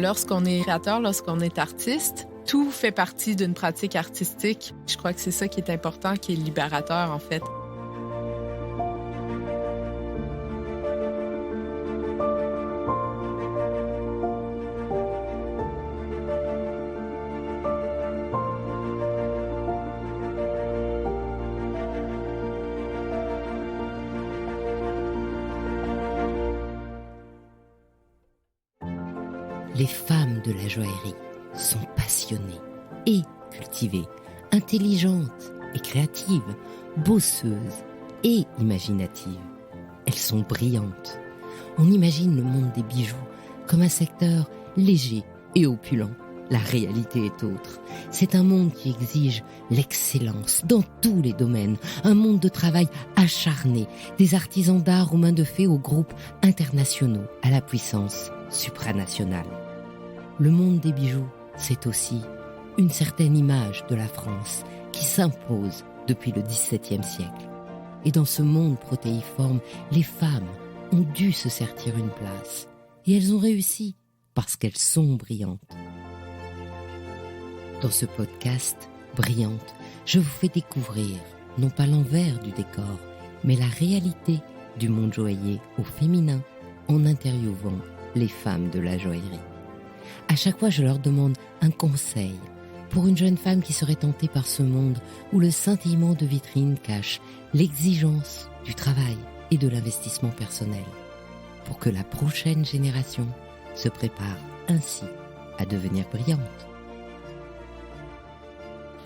Lorsqu'on est créateur, lorsqu'on est artiste, tout fait partie d'une pratique artistique. Je crois que c'est ça qui est important, qui est libérateur, en fait. Les femmes de la joaillerie sont passionnées et cultivées, intelligentes et créatives, bosseuses et imaginatives. Elles sont brillantes. On imagine le monde des bijoux comme un secteur léger et opulent. La réalité est autre. C'est un monde qui exige l'excellence dans tous les domaines, un monde de travail acharné, des artisans d'art aux mains de fée aux groupes internationaux, à la puissance supranationale. Le monde des bijoux, c'est aussi une certaine image de la France qui s'impose depuis le XVIIe siècle. Et dans ce monde protéiforme, les femmes ont dû se sertir une place. Et elles ont réussi parce qu'elles sont brillantes. Dans ce podcast, Brillante, je vous fais découvrir non pas l'envers du décor, mais la réalité du monde joaillier au féminin en interviewant les femmes de la joaillerie. À chaque fois, je leur demande un conseil pour une jeune femme qui serait tentée par ce monde où le scintillement de vitrine cache l'exigence du travail et de l'investissement personnel, pour que la prochaine génération se prépare ainsi à devenir brillante.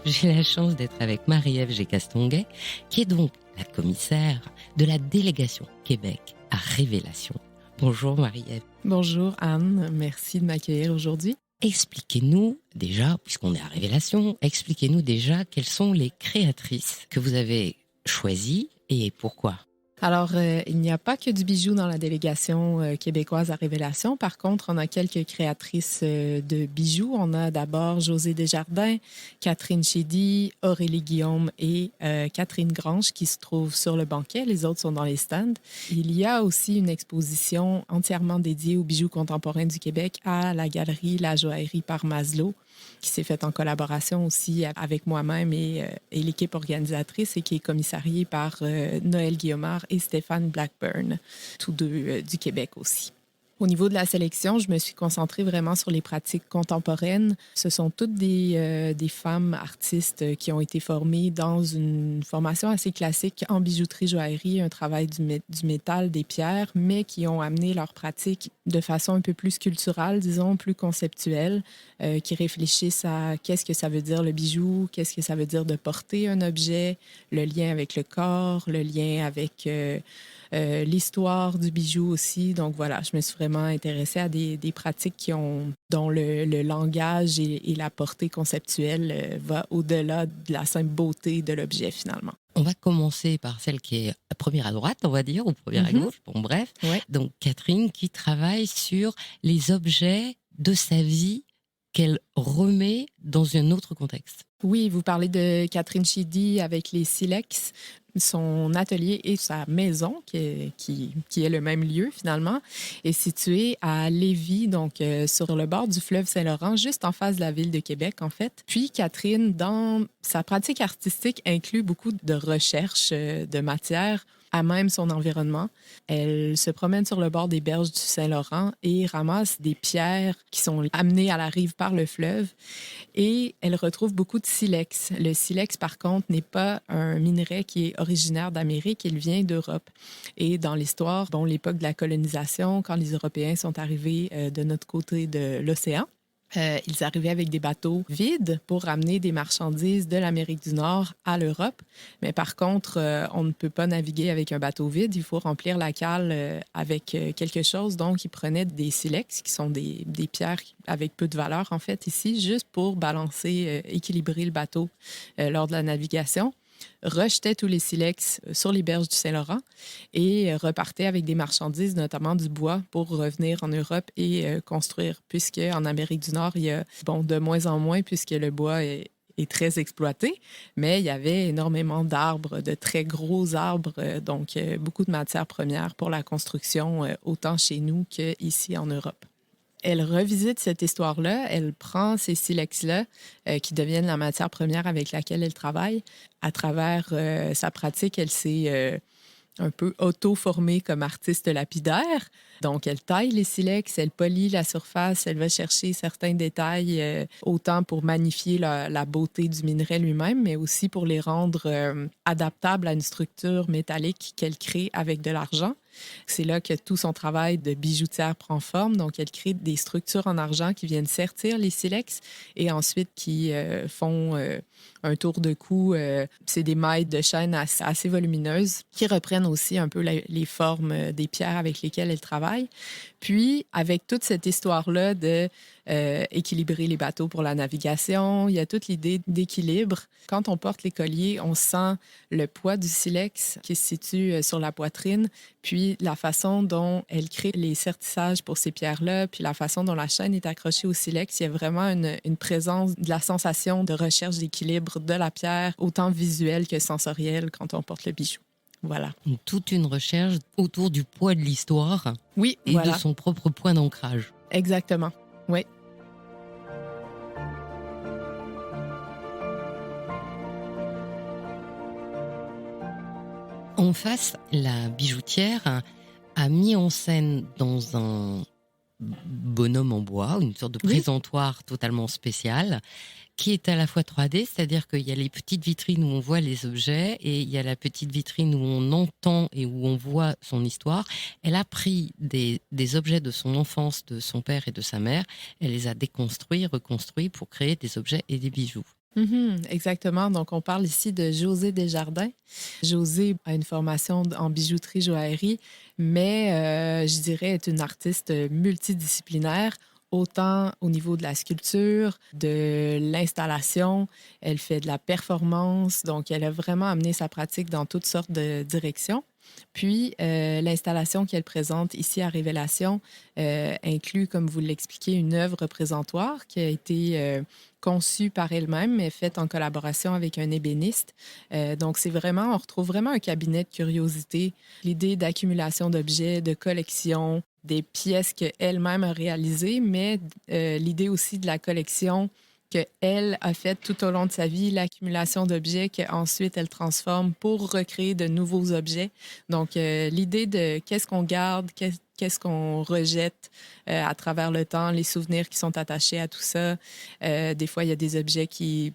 J'ai la chance d'être avec Marie-Ève G-Castonguay, qui est donc la commissaire de la délégation Québec à Révélation. Bonjour Marie-Ève. Bonjour Anne, merci de m'accueillir aujourd'hui. Expliquez-nous déjà, puisqu'on est à Révélation, expliquez-nous déjà quelles sont les créatrices que vous avez choisies et pourquoi. Alors, il n'y a pas que du bijou dans la délégation québécoise à Révélation. Par contre, on a quelques créatrices de bijoux. On a d'abord Josée Desjardins, Catherine Chédy, Aurélie Guillaume et Catherine Grange qui se trouvent sur le banquet. Les autres sont dans les stands. Il y a aussi une exposition entièrement dédiée aux bijoux contemporains du Québec à la galerie La Joaillerie par Maslow, qui s'est faite en collaboration aussi avec moi-même et l'équipe organisatrice et qui est commissariée par Noël Guillaumard et Stéphane Blackburn, tous deux du Québec aussi. Au niveau de la sélection, je me suis concentrée vraiment sur les pratiques contemporaines. Ce sont toutes des femmes artistes qui ont été formées dans une formation assez classique en bijouterie, joaillerie, un travail du métal, des pierres, mais qui ont amené leur pratique de façon un peu plus sculpturale, disons, plus conceptuelle, qui réfléchissent à qu'est-ce que ça veut dire le bijou, qu'est-ce que ça veut dire de porter un objet, le lien avec le corps, le lien avec l'histoire du bijou aussi. Donc voilà, je me suis vraiment intéressée à des pratiques dont le langage et la portée conceptuelle va au-delà de la simple beauté de l'objet finalement. On va commencer par celle qui est première à droite, on va dire, ou première à gauche, bon bref. Ouais. Donc Catherine qui travaille sur les objets de sa vie qu'elle remet dans un autre contexte. Oui, vous parlez de Catherine Chédy avec les silex. Son atelier et sa maison, qui est le même lieu finalement, est située à Lévis, donc sur le bord du fleuve Saint-Laurent, juste en face de la ville de Québec en fait. Puis Catherine, dans sa pratique artistique, inclut beaucoup de recherches de matière à même son environnement. Elle se promène sur le bord des berges du Saint-Laurent et ramasse des pierres qui sont amenées à la rive par le fleuve. Et elle retrouve beaucoup de silex. Le silex, par contre, n'est pas un minerai qui est originaire d'Amérique, il vient d'Europe. Et dans l'histoire, l'époque de la colonisation, quand les Européens sont arrivés de notre côté de l'océan, ils arrivaient avec des bateaux vides pour ramener des marchandises de l'Amérique du Nord à l'Europe. Mais par contre, on ne peut pas naviguer avec un bateau vide. Il faut remplir la cale avec quelque chose. Donc, ils prenaient des silex, qui sont des pierres avec peu de valeur, en fait, ici, juste pour balancer, équilibrer le bateau lors de la navigation, rejetaient tous les silex sur les berges du Saint-Laurent et repartaient avec des marchandises, notamment du bois, pour revenir en Europe et construire, puisque en Amérique du Nord, il y a de moins en moins, puisque le bois est très exploité, mais il y avait énormément d'arbres, de très gros arbres, donc beaucoup de matières premières pour la construction, autant chez nous qu'ici en Europe. elle revisite cette histoire-là, elle prend ces silex-là qui deviennent la matière première avec laquelle elle travaille. À travers sa pratique, elle s'est un peu auto-formée comme artiste lapidaire. Donc, elle taille les silex, elle polit la surface, elle va chercher certains détails, autant pour magnifier la beauté du minerai lui-même, mais aussi pour les rendre adaptables à une structure métallique qu'elle crée avec de l'argent. C'est là que tout son travail de bijoutière prend forme. Donc, elle crée des structures en argent qui viennent sertir les silex et ensuite qui font un tour de cou. C'est des mailles de chaîne assez volumineuses qui reprennent aussi un peu les formes des pierres avec lesquelles elle travaille. Puis, avec toute cette histoire-là de équilibrer les bateaux pour la navigation, il y a toute l'idée d'équilibre. Quand on porte les colliers, on sent le poids du silex qui se situe sur la poitrine, puis la façon dont elle crée les sertissages pour ces pierres-là, puis la façon dont la chaîne est accrochée au silex, il y a vraiment une présence de la sensation de recherche d'équilibre de la pierre, autant visuelle que sensorielle quand on porte le bijou. Voilà. Toute une recherche autour du poids de l'histoire Oui, et voilà. de son propre point d'ancrage. Exactement, oui. En face, la bijoutière a mis en scène dans un bonhomme en bois, une sorte de présentoir totalement spécial, qui est à la fois 3D, c'est-à-dire qu'il y a les petites vitrines où on voit les objets et il y a la petite vitrine où on entend et où on voit son histoire. Elle a pris des objets de son enfance, de son père et de sa mère, elle les a déconstruits, reconstruits pour créer des objets et des bijoux. Exactement. Donc, on parle ici de Josée Desjardins. Josée a une formation en bijouterie, joaillerie, mais je dirais est une artiste multidisciplinaire, autant au niveau de la sculpture, de l'installation. Elle fait de la performance. Donc, elle a vraiment amené sa pratique dans toutes sortes de directions. Puis, l'installation qu'elle présente ici à Révélation inclut, comme vous l'expliquez, une œuvre présentoir qui a été conçue par elle-même, mais faite en collaboration avec un ébéniste. Donc, on retrouve vraiment un cabinet de curiosité, l'idée d'accumulation d'objets, de collection, des pièces qu'elle-même a réalisées, mais l'idée aussi de la collection qu'elle a fait tout au long de sa vie, l'accumulation d'objets qu'ensuite elle transforme pour recréer de nouveaux objets. Donc, l'idée de qu'est-ce qu'on garde, qu'est-ce qu'on rejette à travers le temps, les souvenirs qui sont attachés à tout ça. Des fois, il y a des objets qui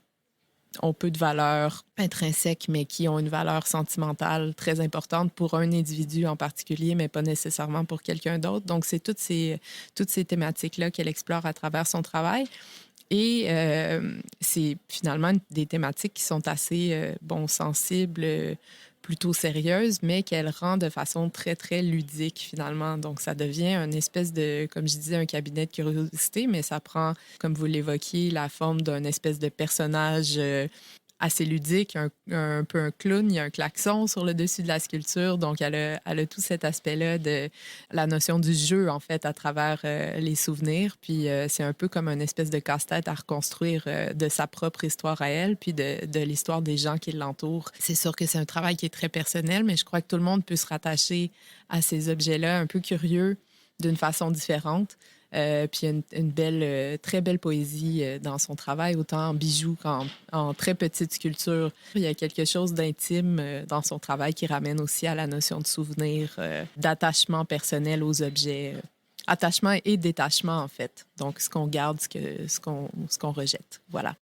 ont peu de valeur intrinsèque, mais qui ont une valeur sentimentale très importante pour un individu en particulier, mais pas nécessairement pour quelqu'un d'autre. Donc, c'est toutes ces thématiques-là qu'elle explore à travers son travail. Et c'est finalement des thématiques qui sont assez sensibles, plutôt sérieuses, mais qu'elle rend de façon très, très ludique finalement. Donc, ça devient une espèce de, comme je disais, un cabinet de curiosité, mais ça prend, comme vous l'évoquiez, la forme d'un espèce de personnage assez ludique, un peu un clown. Il y a un klaxon sur le dessus de la sculpture. Donc, elle a tout cet aspect-là de la notion du jeu, en fait, à travers les souvenirs. Puis, c'est un peu comme une espèce de casse-tête à reconstruire de sa propre histoire à elle, puis de l'histoire des gens qui l'entourent. C'est sûr que c'est un travail qui est très personnel, mais je crois que tout le monde peut se rattacher à ces objets-là un peu curieux d'une façon différente. Puis il y a une belle, très belle poésie dans son travail, autant en bijoux qu'en très petite sculpture. Il y a quelque chose d'intime dans son travail qui ramène aussi à la notion de souvenir, d'attachement personnel aux objets. Attachement et détachement, en fait. Donc, ce qu'on garde, ce qu'on rejette. Voilà.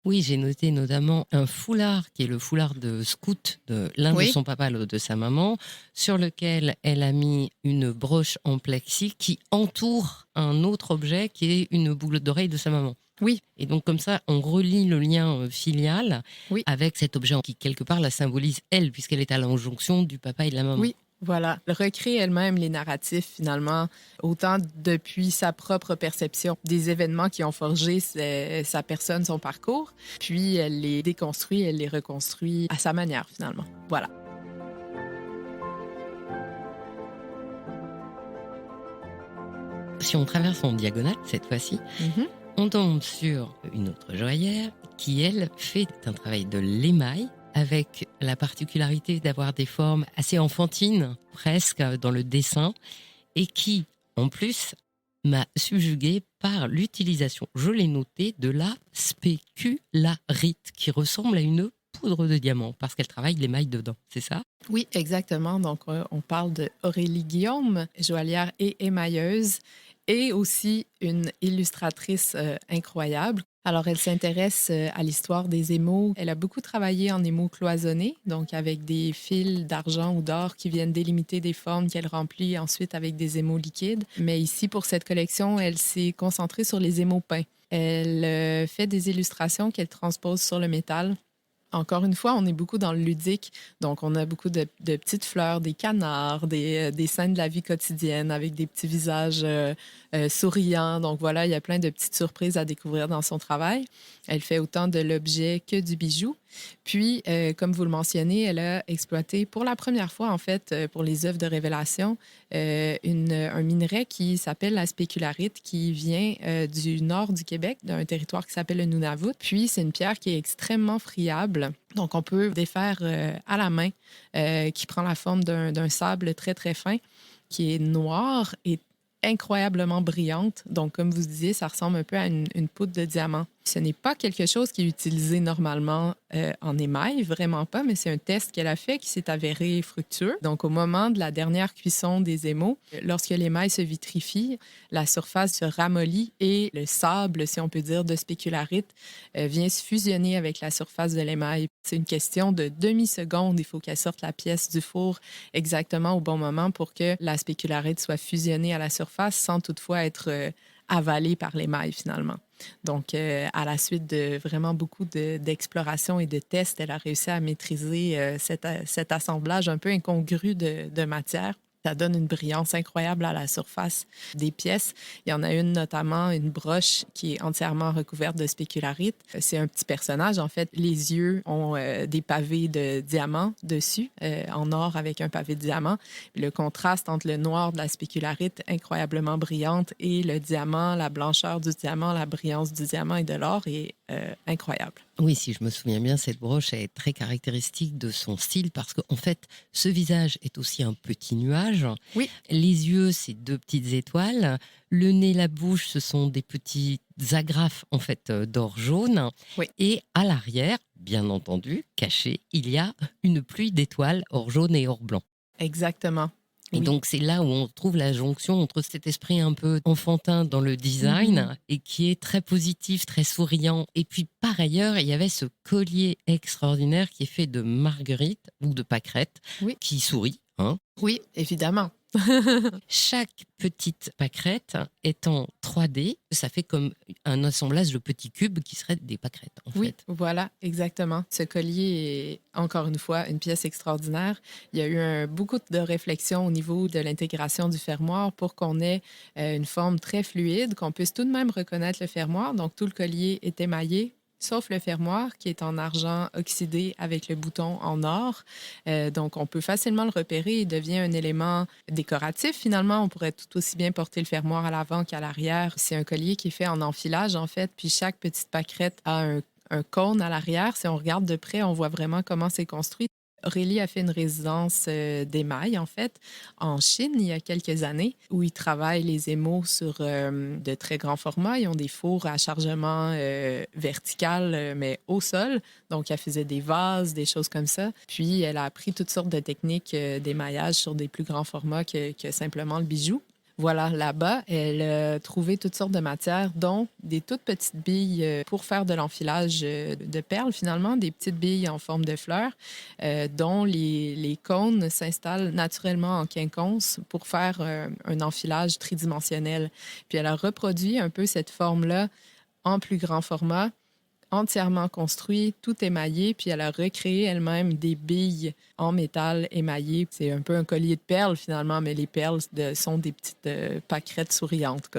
Oui, j'ai noté notamment un foulard qui est le foulard de scout de l'un de son papa, l'autre de sa maman, sur lequel elle a mis une broche en plexi qui entoure un autre objet qui est une boucle d'oreille de sa maman. Oui. Et donc comme ça, on relie le lien filial avec cet objet qui quelque part la symbolise elle, puisqu'elle est à l'injonction du papa et de la maman. Oui. Voilà, elle recrée elle-même les narratifs finalement, autant depuis sa propre perception des événements qui ont forgé sa personne, son parcours, puis elle les déconstruit, elle les reconstruit à sa manière finalement. Voilà. Si on traverse en diagonale cette fois-ci, on tombe sur une autre joaillère qui, elle, fait un travail de l'émail, avec la particularité d'avoir des formes assez enfantines, presque, dans le dessin, et qui, en plus, m'a subjuguée par l'utilisation, je l'ai noté, de la spécularite, qui ressemble à une poudre de diamant, parce qu'elle travaille l'émail dedans, c'est ça? Oui, exactement. Donc, on parle de Aurélie Guillaume, joaillière et émailleuse, et aussi une illustratrice incroyable. Alors, elle s'intéresse à l'histoire des émaux. Elle a beaucoup travaillé en émaux cloisonnés, donc avec des fils d'argent ou d'or qui viennent délimiter des formes qu'elle remplit ensuite avec des émaux liquides. Mais ici, pour cette collection, elle s'est concentrée sur les émaux peints. Elle fait des illustrations qu'elle transpose sur le métal. Encore une fois, on est beaucoup dans le ludique. Donc, on a beaucoup de petites fleurs, des canards, des scènes de la vie quotidienne avec des petits visages souriants. Donc, voilà, il y a plein de petites surprises à découvrir dans son travail. Elle fait autant de l'objet que du bijou. Puis, comme vous le mentionnez, elle a exploité pour la première fois, en fait, pour les œuvres de révélation, un minerai qui s'appelle la spécularite, qui vient du nord du Québec, d'un territoire qui s'appelle le Nunavut. Puis, c'est une pierre qui est extrêmement friable. Donc, on peut défaire à la main, qui prend la forme d'un sable très, très fin, qui est noir et incroyablement brillante. Donc, comme vous disiez, ça ressemble un peu à une poudre de diamant. Ce n'est pas quelque chose qui est utilisé normalement en émail, vraiment pas, mais c'est un test qu'elle a fait qui s'est avéré fructueux. Donc, au moment de la dernière cuisson des émaux, lorsque l'émail se vitrifie, la surface se ramollit et le sable, si on peut dire, de spécularite vient se fusionner avec la surface de l'émail. C'est une question de demi-seconde. Il faut qu'elle sorte la pièce du four exactement au bon moment pour que la spécularite soit fusionnée à la surface sans toutefois être avalée par l'émail finalement. Donc, à la suite de vraiment beaucoup d'exploration et de tests, elle a réussi à maîtriser cet assemblage un peu incongru de matière. Ça donne une brillance incroyable à la surface des pièces. Il y en a une notamment, une broche qui est entièrement recouverte de spécularite. C'est un petit personnage, en fait. Les yeux ont des pavés de diamants dessus, en or avec un pavé de diamant. Puis le contraste entre le noir de la spécularite, incroyablement brillante, et le diamant, la blancheur du diamant, la brillance du diamant et de l'or est incroyable. Oui, si je me souviens bien, cette broche est très caractéristique de son style parce qu'en fait, ce visage est aussi un petit nuage. Oui. Les yeux, c'est deux petites étoiles. Le nez, la bouche, ce sont des petites agrafes en fait d'or jaune. Oui. Et à l'arrière, bien entendu, caché, il y a une pluie d'étoiles or jaune et or blanc. Exactement. Et Oui. donc, c'est là où on trouve la jonction entre cet esprit un peu enfantin dans le design et qui est très positif, très souriant. Et puis, par ailleurs, il y avait ce collier extraordinaire qui est fait de marguerite ou de pâquerette Oui. qui sourit. Hein. Oui, évidemment. Chaque petite pâquerette est en 3D. Ça fait comme un assemblage de petits cubes qui seraient des pâquerettes, en Oui, fait. voilà, exactement. Ce collier est, encore une fois, une pièce extraordinaire. Il y a eu beaucoup de réflexion au niveau de l'intégration du fermoir pour qu'on ait une forme très fluide, qu'on puisse tout de même reconnaître le fermoir. Donc, tout le collier est émaillé, sauf le fermoir qui est en argent oxydé avec le bouton en or. Donc, on peut facilement le repérer. Il devient un élément décoratif. Finalement, on pourrait tout aussi bien porter le fermoir à l'avant qu'à l'arrière. C'est un collier qui est fait en enfilage, en fait. Puis, chaque petite pâquerette a un cône à l'arrière. Si on regarde de près, on voit vraiment comment c'est construit. Aurélie a fait une résidence d'émail, en fait, en Chine il y a quelques années, où ils travaillent les émaux sur de très grands formats. Ils ont des fours à chargement vertical, mais au sol. Donc, elle faisait des vases, des choses comme ça. Puis, elle a appris toutes sortes de techniques d'émaillage sur des plus grands formats que simplement le bijou. Voilà, là-bas, elle a trouvé toutes sortes de matières, dont des toutes petites billes pour faire de l'enfilage de perles, finalement, des petites billes en forme de fleurs, dont les cônes s'installent naturellement en quinconce pour faire un enfilage tridimensionnel. Puis elle a reproduit un peu cette forme-là en plus grand format, entièrement construit, tout émaillé, puis elle a recréé elle-même des billes en métal émaillé. C'est un peu un collier de perles finalement, mais les perles sont des petites pâquerettes souriantes.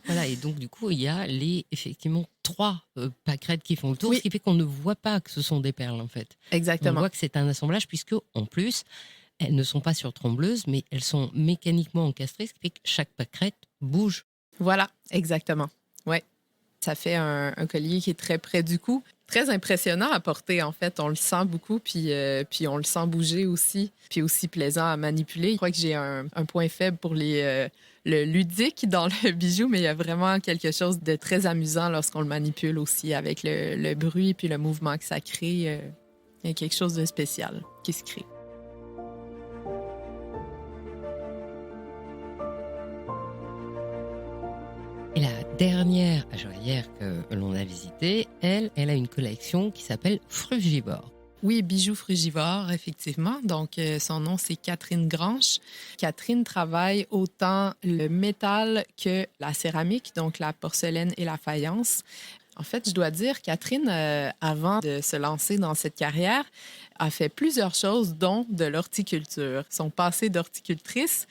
Voilà, et donc du coup, il y a effectivement 3 pâquerettes qui font le tour, Oui. ce qui fait qu'on ne voit pas que ce sont des perles en fait. Exactement. On voit que c'est un assemblage puisque, en plus, elles ne sont pas sur trembleuse, mais elles sont mécaniquement encastrées, ce qui fait que chaque pâquerette bouge. Voilà, exactement. Ouais. Ça fait un collier qui est très près du cou, très impressionnant à porter, en fait. On le sent beaucoup, puis on le sent bouger aussi, puis aussi plaisant à manipuler. Je crois que j'ai un point faible pour le ludique dans le bijou, mais il y a vraiment quelque chose de très amusant lorsqu'on le manipule aussi, avec le bruit puis le mouvement que ça crée. Il y a quelque chose de spécial qui se crée. Et la dernière joaillière que l'on a visitée, elle a une collection qui s'appelle Frugivore. Oui, bijoux frugivore, effectivement. Donc, son nom, c'est Catherine Granche. Catherine travaille autant le métal que la céramique, donc la porcelaine et la faïence. En fait, je dois dire, Catherine, avant de se lancer dans cette carrière, a fait plusieurs choses, dont de l'horticulture. Son passé d'horticultrice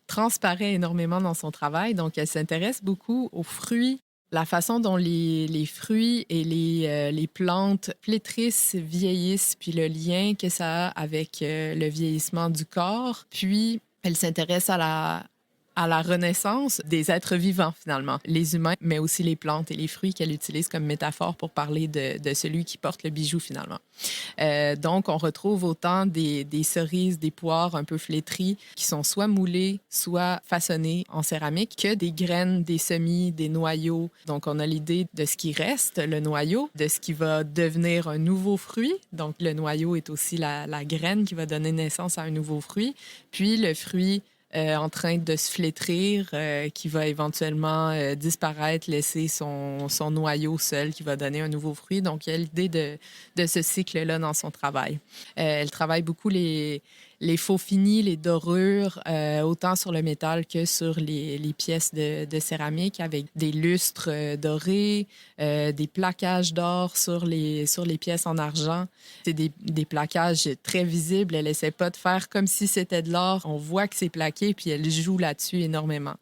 transparaît énormément dans son travail. Donc, elle s'intéresse beaucoup aux fruits, la façon dont les fruits et les plantes flétrissent, vieillissent, puis le lien que ça a avec le vieillissement du corps. Puis, elle s'intéresse à la renaissance des êtres vivants, finalement. Les humains, mais aussi les plantes et les fruits qu'elle utilise comme métaphore pour parler de celui qui porte le bijou, finalement. Donc, on retrouve autant des cerises, des poires un peu flétries qui sont soit moulées, soit façonnées en céramique, que des graines, des semis, des noyaux. Donc, on a l'idée de ce qui reste, le noyau, de ce qui va devenir un nouveau fruit. Donc, le noyau est aussi la graine qui va donner naissance à un nouveau fruit. Puis, le fruit en train de se flétrir, qui va éventuellement disparaître, laisser son noyau seul, qui va donner un nouveau fruit. Donc, il y a l'idée de ce cycle-là dans son travail. Elle travaille beaucoup les faux finis, les dorures, autant sur le métal que sur les pièces de céramique, avec des lustres dorés, des plaquages d'or sur les pièces en argent. C'est des plaquages très visibles. Elle essaie pas de faire comme si c'était de l'or. On voit que c'est plaqué, puis elle joue là-dessus énormément.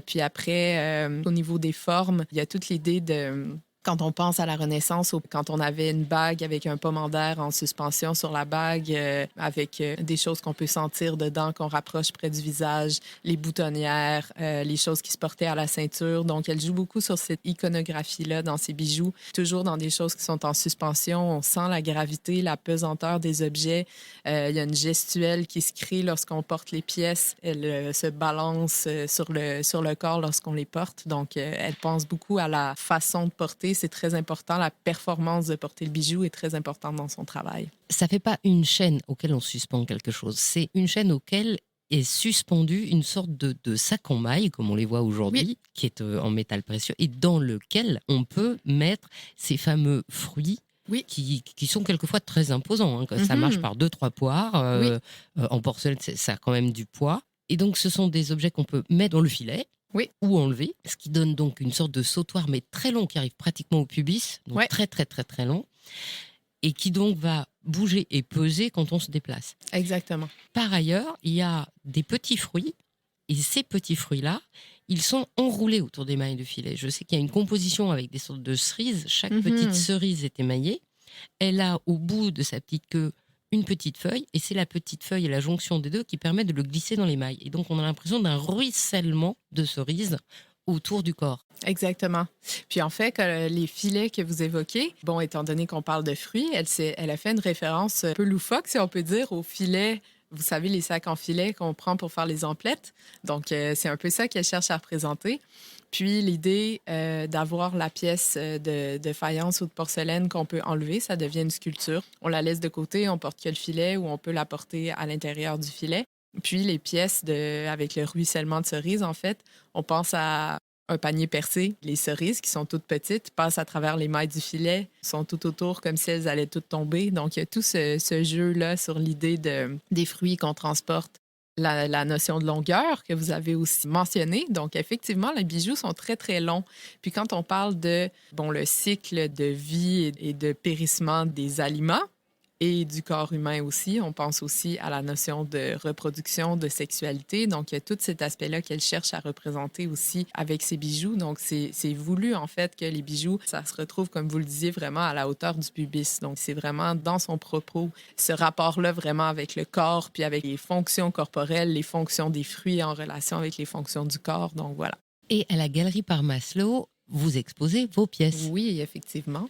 Puis après, au niveau des formes, il y a toute l'idée de... Quand on pense à la Renaissance, quand on avait une bague avec un pomander en suspension sur la bague, avec des choses qu'on peut sentir dedans, qu'on rapproche près du visage, les boutonnières, les choses qui se portaient à la ceinture. Donc, elle joue beaucoup sur cette iconographie-là dans ses bijoux, toujours dans des choses qui sont en suspension. On sent la gravité, la pesanteur des objets. Il y a une gestuelle qui se crée lorsqu'on porte les pièces. Elle se balance sur le corps lorsqu'on les porte. Donc, elle pense beaucoup à la façon de porter. C'est très important. La performance de porter le bijou est très importante dans son travail. Ça ne fait pas une chaîne auquel on suspend quelque chose. C'est une chaîne auquel est suspendue une sorte de sac en maille, comme on les voit aujourd'hui, oui, qui est en métal précieux, et dans lequel on peut mettre ces fameux fruits. Oui. Qui sont quelquefois très imposants. Hein. Ça marche par 2-3 poires. Oui. En porcelaine, ça a quand même du poids. Et donc, ce sont des objets qu'on peut mettre dans le filet. Oui. Ou enlever, ce qui donne donc une sorte de sautoir, mais très long, qui arrive pratiquement au pubis, donc très, très, très, très long, et qui donc va bouger et peser quand on se déplace. Exactement. Par ailleurs, il y a des petits fruits, et ces petits fruits-là, ils sont enroulés autour des mailles de filet. Je sais qu'il y a une composition avec des sortes de cerises. Chaque petite cerise est émaillée. Elle a au bout de sa petite queue une petite feuille, et c'est la petite feuille et la jonction des deux qui permet de le glisser dans les mailles. Et donc, on a l'impression d'un ruissellement de cerises autour du corps. Exactement. Puis en fait, les filets que vous évoquez, bon, étant donné qu'on parle de fruits, elle a fait une référence un peu loufoque, si on peut dire, aux filets. Vous savez, les sacs en filet qu'on prend pour faire les emplettes. Donc, c'est un peu ça qu'elle cherche à représenter. Puis, l'idée d'avoir la pièce de faïence ou de porcelaine qu'on peut enlever, ça devient une sculpture. On la laisse de côté, on porte que le filet ou on peut la porter à l'intérieur du filet. Puis, les pièces avec le ruissellement de cerises, en fait, on pense à un panier percé. Les cerises, qui sont toutes petites, passent à travers les mailles du filet, sont tout autour comme si elles allaient toutes tomber. Donc, il y a tout ce jeu-là sur l'idée des fruits qu'on transporte. La notion de longueur que vous avez aussi mentionnée. Donc, effectivement, les bijoux sont très, très longs. Puis quand on parle le cycle de vie et de périssement des aliments et du corps humain aussi, on pense aussi à la notion de reproduction, de sexualité. Donc, il y a tout cet aspect-là qu'elle cherche à représenter aussi avec ses bijoux. Donc, c'est voulu, en fait, que les bijoux, ça se retrouve, comme vous le disiez, vraiment à la hauteur du pubis. Donc, c'est vraiment dans son propos, ce rapport-là vraiment avec le corps, puis avec les fonctions corporelles, les fonctions des fruits en relation avec les fonctions du corps. Donc, voilà. Et à la Galerie par Maslow, vous exposez vos pièces. Oui, effectivement.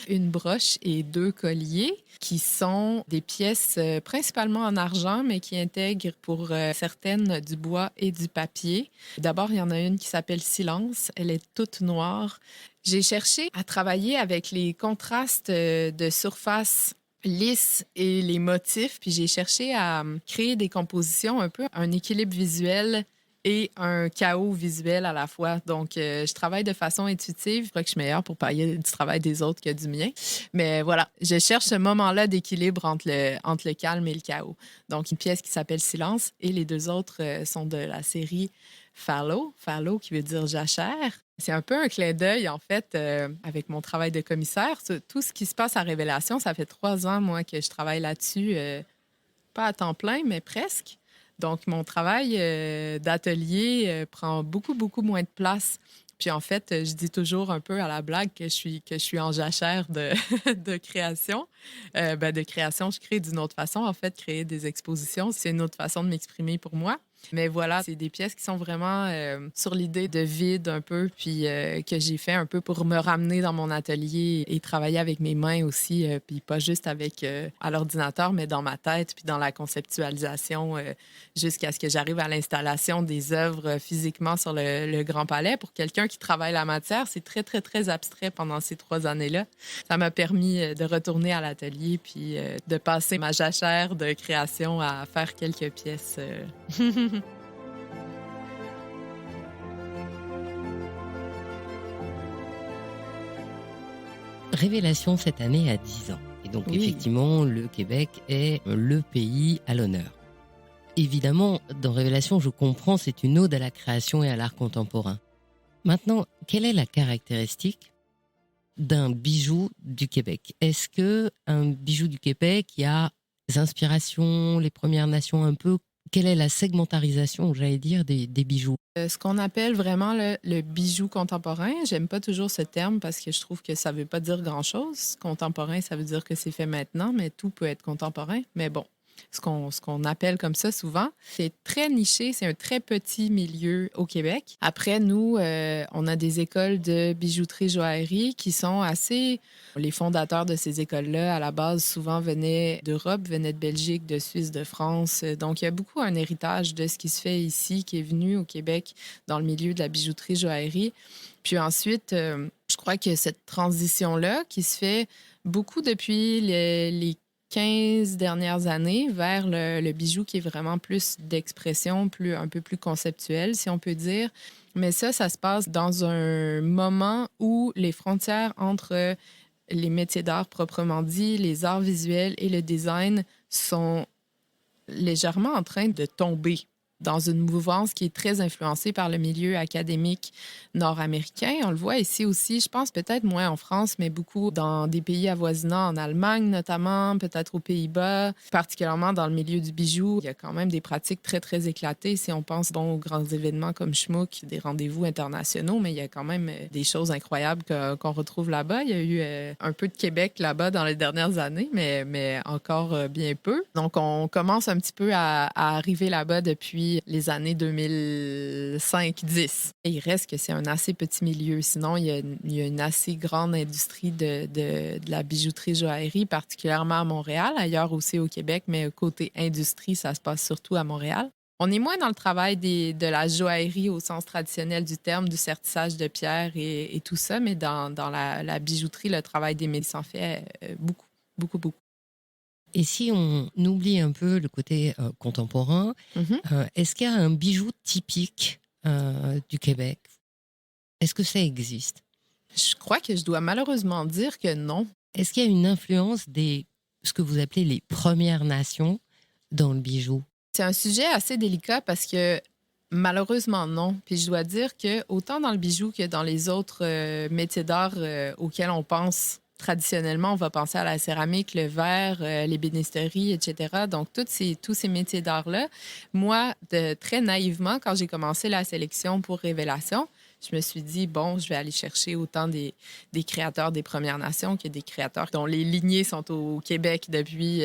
Une broche et 2 colliers qui sont des pièces principalement en argent, mais qui intègrent pour certaines du bois et du papier. D'abord, il y en a une qui s'appelle Silence. Elle est toute noire. J'ai cherché à travailler avec les contrastes de surface lisses et les motifs, puis j'ai cherché à créer des compositions un peu, un équilibre visuel et un chaos visuel à la fois. Donc, je travaille de façon intuitive. Je crois que je suis meilleure pour parler du travail des autres que du mien. Mais voilà, je cherche ce moment-là d'équilibre entre le calme et le chaos. Donc, une pièce qui s'appelle Silence et les 2 autres sont de la série Fallow. Fallow qui veut dire jachère. C'est un peu un clin d'œil, en fait, avec mon travail de commissaire. Tout ce qui se passe à Révélation, ça fait 3 ans, moi, que je travaille là-dessus. Pas à temps plein, mais presque. Donc, mon travail d'atelier prend beaucoup, beaucoup moins de place. Puis, en fait, je dis toujours un peu à la blague que je suis en jachère de création. De création, je crée d'une autre façon. En fait, créer des expositions, c'est une autre façon de m'exprimer pour moi. Mais voilà, c'est des pièces qui sont vraiment sur l'idée de vide un peu, puis que j'ai fait un peu pour me ramener dans mon atelier et travailler avec mes mains aussi, puis pas juste avec à l'ordinateur, mais dans ma tête, puis dans la conceptualisation jusqu'à ce que j'arrive à l'installation des œuvres physiquement sur le Grand Palais. Pour quelqu'un qui travaille la matière, c'est très, très, très abstrait pendant ces 3 années-là. Ça m'a permis de retourner à l'atelier, puis de passer ma jachère de création à faire quelques pièces. Révélation cette année a 10 ans. Et donc, Oui. effectivement, le Québec est le pays à l'honneur. Évidemment, dans Révélation, je comprends, c'est une ode à la création et à l'art contemporain. Maintenant, quelle est la caractéristique d'un bijou du Québec? Est-ce que un bijou du Québec, il y a des inspirations, les Premières Nations un peu? Quelle est la segmentarisation, j'allais dire, des bijoux? Ce qu'on appelle vraiment le bijou contemporain, j'aime pas toujours ce terme parce que je trouve que ça veut pas dire grand-chose. Contemporain, ça veut dire que c'est fait maintenant, mais tout peut être contemporain. Mais bon, ce qu'on appelle comme ça souvent, c'est très niché, c'est un très petit milieu au Québec. Après, nous, on a des écoles de bijouterie joaillerie qui sont assez... Les fondateurs de ces écoles-là, à la base, souvent venaient d'Europe, venaient de Belgique, de Suisse, de France. Donc, il y a beaucoup un héritage de ce qui se fait ici, qui est venu au Québec dans le milieu de la bijouterie joaillerie. Puis ensuite, je crois que cette transition-là qui se fait beaucoup depuis les 15 dernières années vers le bijou qui est vraiment plus d'expression, un peu plus conceptuel, si on peut dire. Mais ça se passe dans un moment où les frontières entre les métiers d'art proprement dit, les arts visuels et le design sont légèrement en train de tomber dans une mouvance qui est très influencée par le milieu académique nord-américain. On le voit ici aussi, je pense peut-être moins en France, mais beaucoup dans des pays avoisinants, en Allemagne notamment, peut-être aux Pays-Bas, particulièrement dans le milieu du bijou. Il y a quand même des pratiques très, très éclatées. Si on pense aux grands événements comme Schmuck, des rendez-vous internationaux, mais il y a quand même des choses incroyables qu'on retrouve là-bas. Il y a eu un peu de Québec là-bas dans les dernières années, mais encore bien peu. Donc, on commence un petit peu à arriver là-bas depuis les années 2005-10. Et il reste que c'est un assez petit milieu. Sinon, il y a une assez grande industrie de la bijouterie joaillerie, particulièrement à Montréal, ailleurs aussi au Québec, mais côté industrie, ça se passe surtout à Montréal. On est moins dans le travail de la joaillerie au sens traditionnel du terme, du sertissage de pierre et tout ça, mais dans la bijouterie, le travail des métiers s'en fait beaucoup, beaucoup, beaucoup. Et si on oublie un peu le côté contemporain, est-ce qu'il y a un bijou typique du Québec? Est-ce que ça existe? Je crois que je dois malheureusement dire que non. Est-ce qu'il y a une influence ce que vous appelez les Premières Nations dans le bijou? C'est un sujet assez délicat parce que malheureusement non. Puis je dois dire que autant dans le bijou que dans les autres métiers d'art auxquels on pense traditionnellement, on va penser à la céramique, le verre, l'ébénisterie, etc. Donc, tous ces métiers d'art-là, moi, très naïvement, quand j'ai commencé la sélection pour Révélation, je me suis dit, bon, je vais aller chercher autant des créateurs des Premières Nations que des créateurs dont les lignées sont au Québec depuis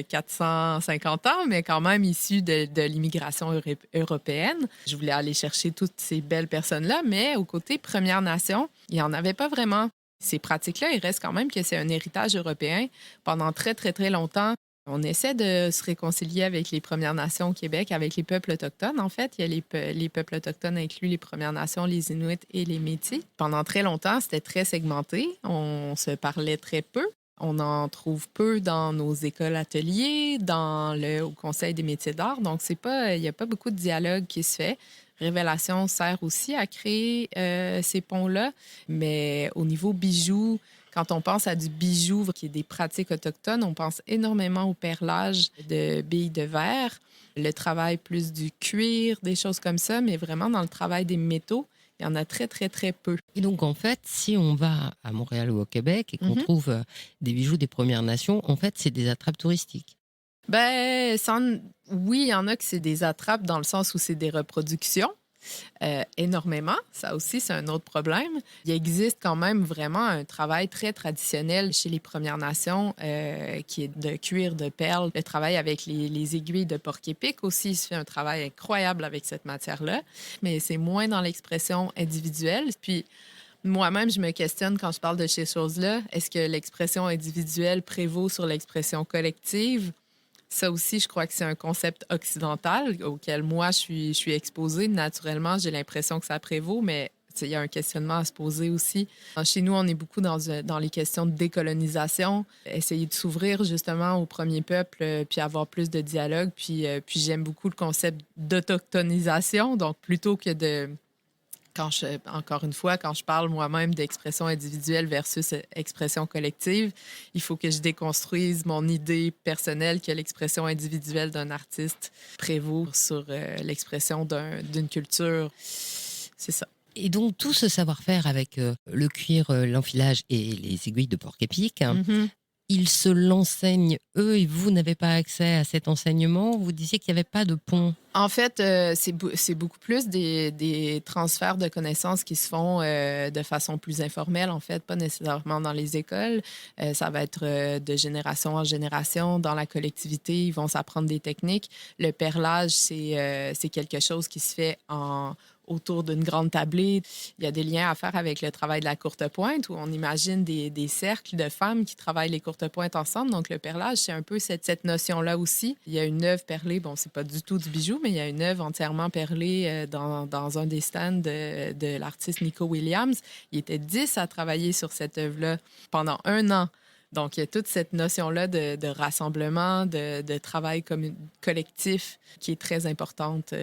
450 ans, mais quand même issus de l'immigration européenne. Je voulais aller chercher toutes ces belles personnes-là, mais au côté Premières Nations, il n'y en avait pas vraiment. Ces pratiques-là, il reste quand même que c'est un héritage européen. Pendant très, très, très longtemps, on essaie de se réconcilier avec les Premières Nations au Québec, avec les peuples autochtones. En fait, il y a les peuples autochtones inclus les Premières Nations, les Inuits et les Métis. Pendant très longtemps, c'était très segmenté. On se parlait très peu. On en trouve peu dans nos écoles ateliers, au Conseil des métiers d'art. Donc, il n'y a pas beaucoup de dialogue qui se fait. Révélation sert aussi à créer ces ponts-là. Mais au niveau bijoux, quand on pense à du bijou qui est des pratiques autochtones, on pense énormément au perlage de billes de verre, le travail plus du cuir, des choses comme ça, mais vraiment dans le travail des métaux, il y en a très, très, très peu. Et donc, en fait, si on va à Montréal ou au Québec et qu'on trouve des bijoux des Premières Nations, en fait, c'est des attrapes touristiques. Ben, oui, il y en a que c'est des attrapes dans le sens où c'est des reproductions. Énormément. Ça aussi, c'est un autre problème. Il existe quand même vraiment un travail très traditionnel chez les Premières Nations qui est de cuir, de perles. Le travail avec les aiguilles de porc-épic aussi, il se fait un travail incroyable avec cette matière-là, mais c'est moins dans l'expression individuelle. Puis, moi-même, je me questionne quand je parle de ces choses-là. Est-ce que l'expression individuelle prévaut sur l'expression collective? Ça aussi, je crois que c'est un concept occidental auquel moi, je suis exposée. Naturellement, j'ai l'impression que ça prévaut, mais il y a un questionnement à se poser aussi. Chez nous, on est beaucoup dans les questions de décolonisation, essayer de s'ouvrir justement au premier peuple, puis avoir plus de dialogue. Puis j'aime beaucoup le concept d'autochtonisation, donc plutôt que de encore une fois, quand je parle moi-même d'expression individuelle versus expression collective, il faut que je déconstruise mon idée personnelle que l'expression individuelle d'un artiste prévaut sur l'expression d'une culture. C'est ça. Et donc, tout ce savoir-faire avec le cuir, l'enfilage et les aiguilles de porc-épic, ils se l'enseignent, eux, et vous n'avez pas accès à cet enseignement. Vous disiez qu'il n'y avait pas de pont. En fait, c'est beaucoup plus des transferts de connaissances qui se font de façon plus informelle, en fait, pas nécessairement dans les écoles. Ça va être de génération en génération. Dans la collectivité, ils vont s'apprendre des techniques. Le perlage, c'est quelque chose qui se fait autour d'une grande tablée. Il y a des liens à faire avec le travail de la courte pointe où on imagine des cercles de femmes qui travaillent les courtes pointes ensemble. Donc, le perlage, c'est un peu cette notion-là aussi. Il y a une œuvre perlée. Bon, c'est pas du tout du bijou, mais il y a une œuvre entièrement perlée dans un des stands de l'artiste Nico Williams. Il était 10 à travailler sur cette œuvre-là pendant 1 an. Donc, il y a toute cette notion-là de rassemblement, de travail collectif qui est très importante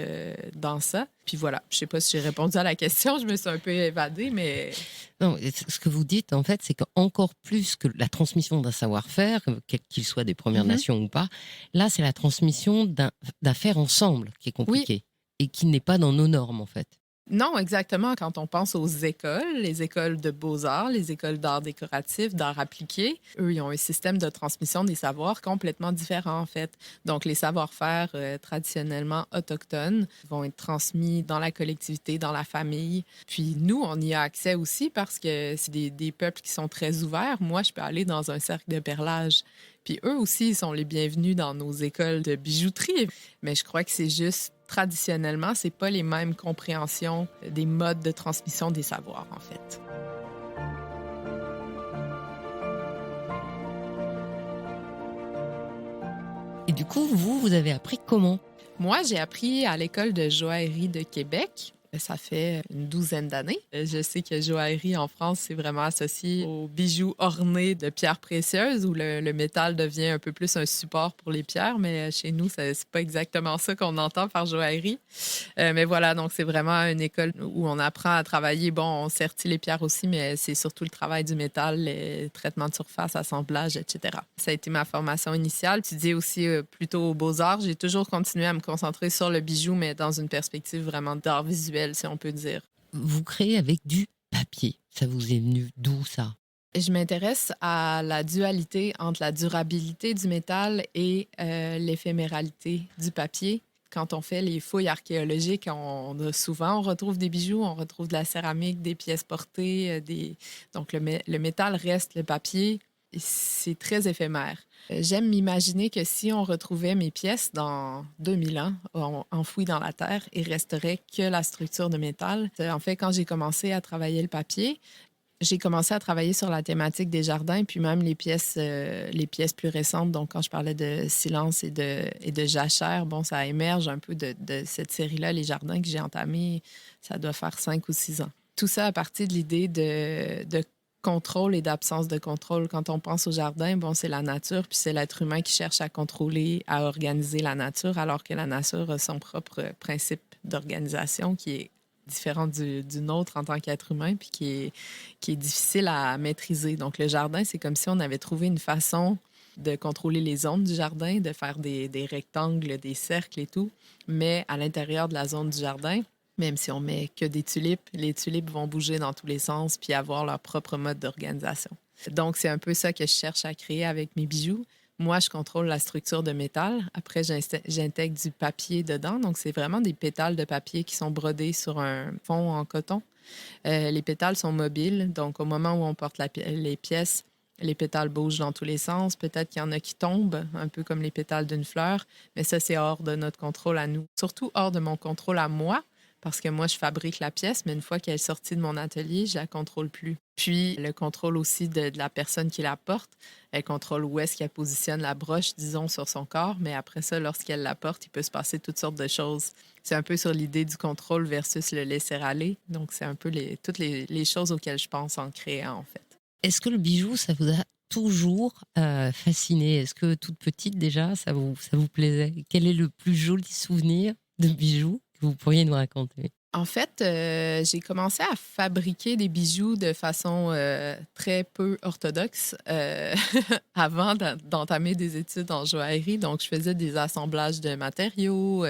dans ça. Puis voilà, je ne sais pas si j'ai répondu à la question, je me suis un peu évadée, mais... Non, ce que vous dites, en fait, c'est qu'encore plus que la transmission d'un savoir-faire, quel qu'il soit des Premières Nations ou pas, là, c'est la transmission d'un faire ensemble qui est compliqué et qui n'est pas dans nos normes, en fait. Non, exactement. Quand on pense aux écoles, les écoles de beaux-arts, les écoles d'art décoratif, d'art appliqué, eux, ils ont un système de transmission des savoirs complètement différent, en fait. Donc, les savoir-faire traditionnellement autochtones vont être transmis dans la collectivité, dans la famille. Puis nous, on y a accès aussi parce que c'est des peuples qui sont très ouverts. Moi, je peux aller dans un cercle de perlage. Puis eux aussi, ils sont les bienvenus dans nos écoles de bijouterie. Mais je crois que c'est juste traditionnellement, c'est pas les mêmes compréhensions des modes de transmission des savoirs, en fait. Et du coup, vous avez appris comment? Moi, j'ai appris à l'école de joaillerie de Québec. Ça fait une 12aine d'années. Je sais que joaillerie en France, c'est vraiment associé aux bijoux ornés de pierres précieuses où le métal devient un peu plus un support pour les pierres, mais chez nous, c'est pas exactement ça qu'on entend par joaillerie. Mais voilà, donc c'est vraiment une école où on apprend à travailler. Bon, on sertit les pierres aussi, mais c'est surtout le travail du métal, les traitements de surface, assemblage, etc. Ça a été ma formation initiale. Étudier aussi plutôt aux beaux-arts. J'ai toujours continué à me concentrer sur le bijou, mais dans une perspective vraiment d'art visuel, si on peut dire. Vous créez avec du papier. Ça vous est venu d'où, ça? Je m'intéresse à la dualité entre la durabilité du métal et l'éphéméralité du papier. quand on fait les fouilles archéologiques, on retrouve des bijoux, on retrouve de la céramique, des pièces portées, donc le métal reste, le papier, et c'est très éphémère. J'aime m'imaginer que si on retrouvait mes pièces dans 2000 ans, enfouies dans la terre, il resterait que la structure de métal. En fait, quand j'ai commencé à travailler le papier, j'ai commencé à travailler sur la thématique des jardins, puis même les pièces plus récentes. Donc, quand je parlais de silence et de jachère, bon, ça émerge un peu de cette série-là, les jardins que j'ai entamés, ça doit faire 5 ou 6 ans. Tout ça à partir de l'idée de contrôle et d'absence de contrôle. Quand on pense au jardin, bon, c'est la nature, puis c'est l'être humain qui cherche à contrôler, à organiser la nature, alors que la nature a son propre principe d'organisation qui est différent du nôtre en tant qu'être humain, puis qui est difficile à maîtriser. Donc, le jardin, c'est comme si on avait trouvé une façon de contrôler les zones du jardin, de faire des rectangles, des cercles et tout, mais à l'intérieur de la zone du jardin, même si on met que des tulipes, les tulipes vont bouger dans tous les sens puis avoir leur propre mode d'organisation. Donc, c'est un peu ça que je cherche à créer avec mes bijoux. Moi, je contrôle la structure de métal. Après, j'intègre du papier dedans. Donc, c'est vraiment des pétales de papier qui sont brodés sur un fond en coton. Les pétales sont mobiles. Donc, au moment où on porte les pièces, les pétales bougent dans tous les sens. Peut-être qu'il y en a qui tombent, un peu comme les pétales d'une fleur. Mais ça, c'est hors de notre contrôle à nous. Surtout hors de mon contrôle à moi, parce que moi, je fabrique la pièce, mais une fois qu'elle est sortie de mon atelier, je la contrôle plus. Puis, le contrôle aussi de la personne qui la porte. Elle contrôle où est-ce qu'elle positionne la broche, disons, sur son corps, mais après ça, lorsqu'elle la porte, il peut se passer toutes sortes de choses. C'est un peu sur l'idée du contrôle versus le laisser-aller. Donc, c'est un peu toutes les choses auxquelles je pense en créant, en fait. Est-ce que le bijou, ça vous a toujours fasciné? Est-ce que toute petite, déjà, ça vous plaisait? Quel est le plus joli souvenir de bijoux que vous pourriez nous raconter? En fait, j'ai commencé à fabriquer des bijoux de façon très peu orthodoxe avant d'entamer des études en joaillerie. Donc, je faisais des assemblages de matériaux.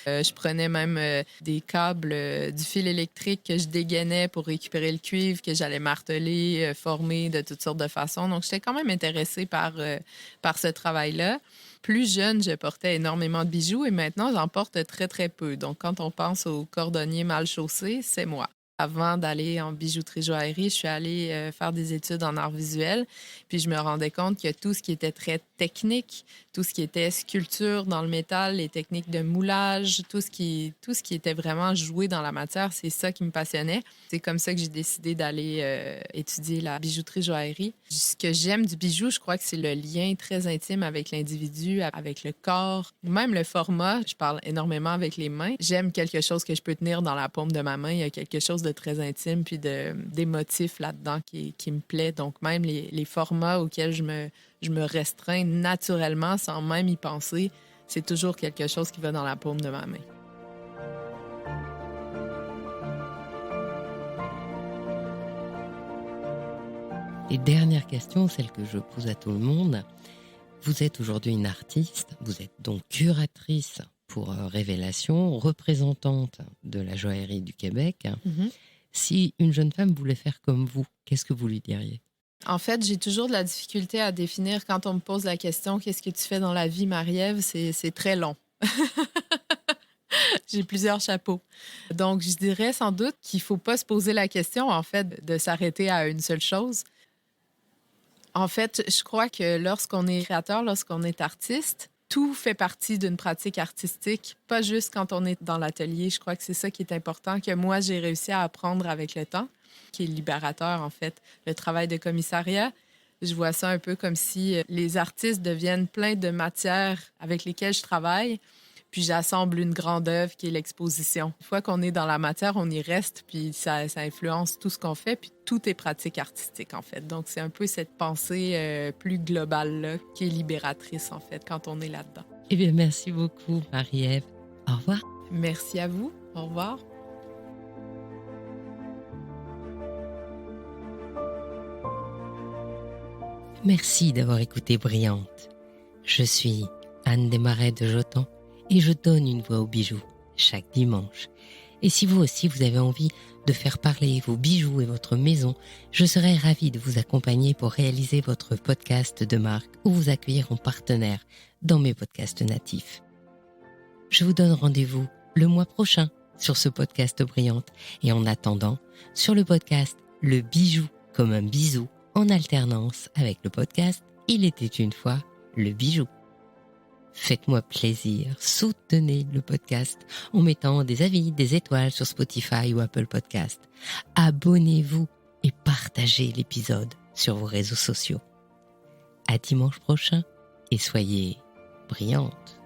Je prenais même des câbles, du fil électrique que je dégainais pour récupérer le cuivre, que j'allais marteler, former de toutes sortes de façons. Donc, j'étais quand même intéressée par ce travail-là. Plus jeune, je portais énormément de bijoux et maintenant, j'en porte très, très peu. Donc, quand on pense aux cordonniers mal chaussés, c'est moi. Avant d'aller en bijouterie-joaillerie, je suis allée faire des études en art visuel. Puis, je me rendais compte que tout ce qui était très technique, tout ce qui était sculpture dans le métal, les techniques de moulage, tout ce qui était vraiment joué dans la matière, c'est ça qui me passionnait. C'est comme ça que j'ai décidé d'aller étudier la bijouterie-joaillerie. Ce que j'aime du bijou, je crois que c'est le lien très intime avec l'individu, avec le corps, même le format. Je parle énormément avec les mains. J'aime quelque chose que je peux tenir dans la paume de ma main. Il y a quelque chose de très intime puis d'émotif là-dedans qui me plaît. Donc, même les formats auxquels je me restreins naturellement sans même y penser, c'est toujours quelque chose qui va dans la paume de ma main. Et dernière question, celle que je pose à tout le monde. Vous êtes aujourd'hui une artiste, vous êtes donc curatrice pour Révélation, représentante de la joaillerie du Québec. Mm-hmm. Si une jeune femme voulait faire comme vous, qu'est-ce que vous lui diriez? En fait, j'ai toujours de la difficulté à définir quand on me pose la question « Qu'est-ce que tu fais dans la vie, Marie-Ève ?» C'est très long. J'ai plusieurs chapeaux. Donc, je dirais sans doute qu'il ne faut pas se poser la question, en fait, de s'arrêter à une seule chose. En fait, je crois que lorsqu'on est créateur, lorsqu'on est artiste, tout fait partie d'une pratique artistique, pas juste quand on est dans l'atelier. Je crois que c'est ça qui est important, que moi, j'ai réussi à apprendre avec le temps, qui est libérateur, en fait. Le travail de commissariat, je vois ça un peu comme si les artistes deviennent plein de matières avec lesquelles je travaille, puis j'assemble une grande œuvre qui est l'exposition. Une fois qu'on est dans la matière, on y reste, puis ça influence tout ce qu'on fait, puis tout est pratique artistique, en fait. Donc, c'est un peu cette pensée plus globale-là qui est libératrice, en fait, quand on est là-dedans. Eh bien, merci beaucoup, Marie-Ève. Au revoir. Merci à vous. Au revoir. Merci d'avoir écouté Brillante. Je suis Anne Desmarais de Jotan et je donne une voix aux bijoux chaque dimanche. Et si vous aussi vous avez envie de faire parler vos bijoux et votre maison, je serai ravie de vous accompagner pour réaliser votre podcast de marque ou vous accueillir en partenaire dans mes podcasts natifs. je vous donne rendez-vous le mois prochain sur ce podcast Brillante. Et en attendant, sur le podcast Le Bijou comme un bisou en alternance avec le podcast Il était une fois le bijou. Faites-moi plaisir, soutenez le podcast en mettant des avis, des étoiles sur Spotify ou Apple Podcast. Abonnez-vous et partagez l'épisode sur vos réseaux sociaux. À dimanche prochain et soyez brillantes.